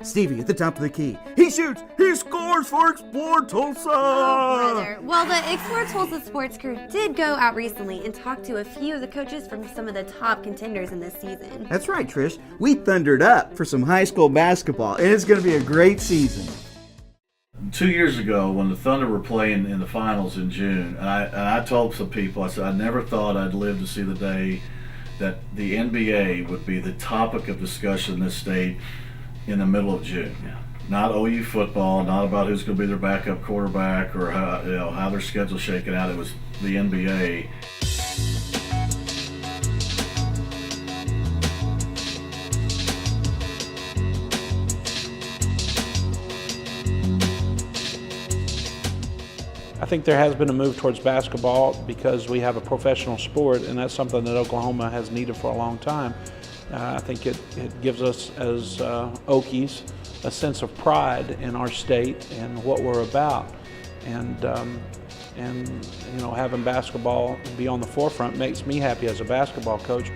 Stevie at the top of the key. He shoots. He scores for Explore Tulsa. Oh, brother. Well, the Explore Tulsa sports crew did go out recently and talk to a few of the coaches from some of the top contenders in this season. That's right, Trish. We thundered up for some high school basketball, and it's going to be a great season. 2 years ago, when the Thunder were playing in the finals in June, and I told some people, I said, I never thought I'd live to see the day that the NBA would be the topic of discussion in this state in the middle of June. Yeah. Not OU football, not about who's going to be their backup quarterback or how their schedule's shaking out. It was the NBA. I think there has been a move towards basketball because we have a professional sport, and that's something that Oklahoma has needed for a long time. I think it gives us as Okies a sense of pride in our state and what we're about, and you know, having basketball be on the forefront makes me happy as a basketball coach.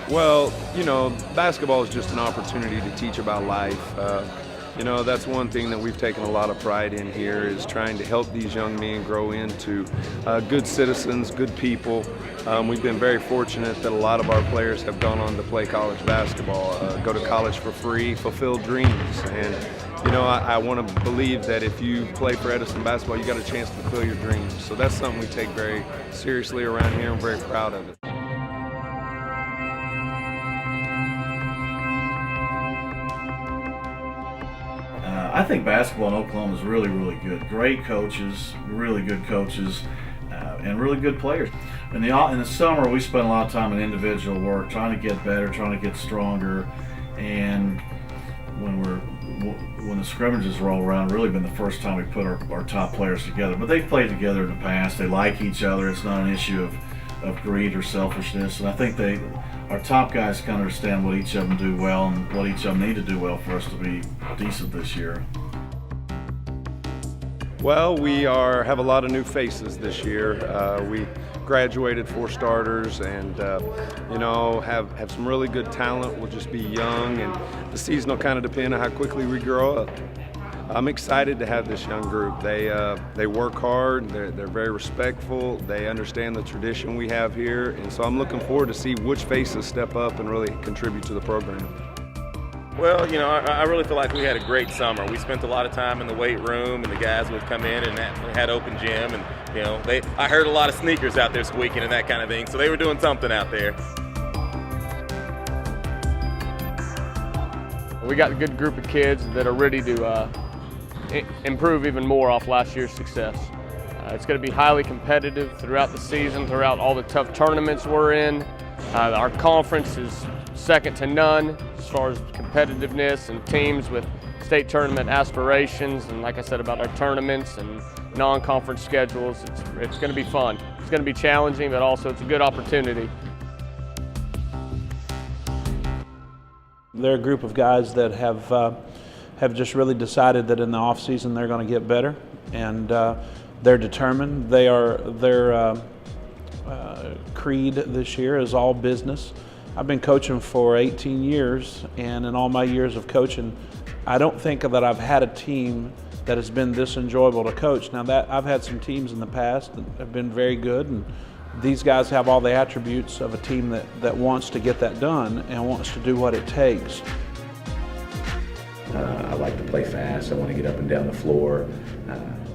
Well, you know, basketball is just an opportunity to teach about life. You know, that's one thing that we've taken a lot of pride in here, is trying to help these young men grow into good citizens, good people. We've been very fortunate that a lot of our players have gone on to play college basketball, go to college for free, fulfill dreams. And, you know, I want to believe that if you play for Edison basketball, you got a chance to fulfill your dreams. So that's something we take very seriously around here. I'm very proud of it. I think basketball in Oklahoma is really, really good. Great coaches, really good coaches, and really good players. In the summer, we spend a lot of time in individual work, trying to get better, trying to get stronger. And when the scrimmages roll around, really been the first time we put our top players together. But they've played together in the past. They like each other. It's not an issue of greed or selfishness. And I think our top guys can understand what each of them do well and what each of them need to do well for us to be decent this year. Well, we have a lot of new faces this year. We graduated 4 starters, and you know, have some really good talent. We'll just be young, and the season will kind of depend on how quickly we grow up. I'm excited to have this young group. They work hard, they're very respectful, they understand the tradition we have here, and so I'm looking forward to see which faces step up and really contribute to the program. Well, you know, I really feel like we had a great summer. We spent a lot of time in the weight room, and the guys would come in and had open gym, and you know, I heard a lot of sneakers out there squeaking and that kind of thing, so they were doing something out there. We got a good group of kids that are ready to improve even more off last year's success. It's going to be highly competitive throughout the season, throughout all the tough tournaments we're in. Our conference is second to none as far as competitiveness and teams with state tournament aspirations, and like I said about our tournaments and non-conference schedules, it's going to be fun. It's going to be challenging, but also it's a good opportunity. They're a group of guys that have just really decided that in the off season they're going to get better, and they're determined. Their creed this year is all business. I've been coaching for 18 years, and in all my years of coaching, I don't think that I've had a team that has been this enjoyable to coach. Now, that I've had some teams in the past that have been very good, and these guys have all the attributes of a team that wants to get that done and wants to do what it takes. I like to play fast. I want to get up and down the floor.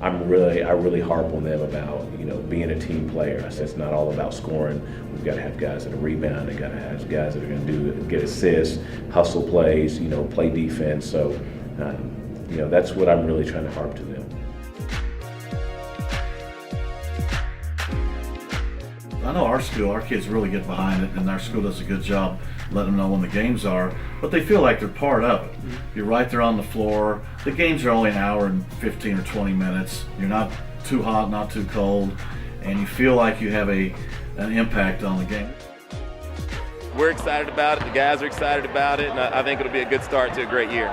I really harp on them about, you know, being a team player. I said it's not all about scoring. We've got to have guys that are rebound. We've got to have guys that are going to get assists, hustle plays, you know, play defense. So, you know, that's what I'm really trying to harp to them. I know our kids really get behind it, and our school does a good job letting them know when the games are, but they feel like they're part of it. You're right there on the floor. The games are only an hour and 15 or 20 minutes. You're not too hot, not too cold, and you feel like you have an impact on the game. We're excited about it, the guys are excited about it, and I think it'll be a good start to a great year.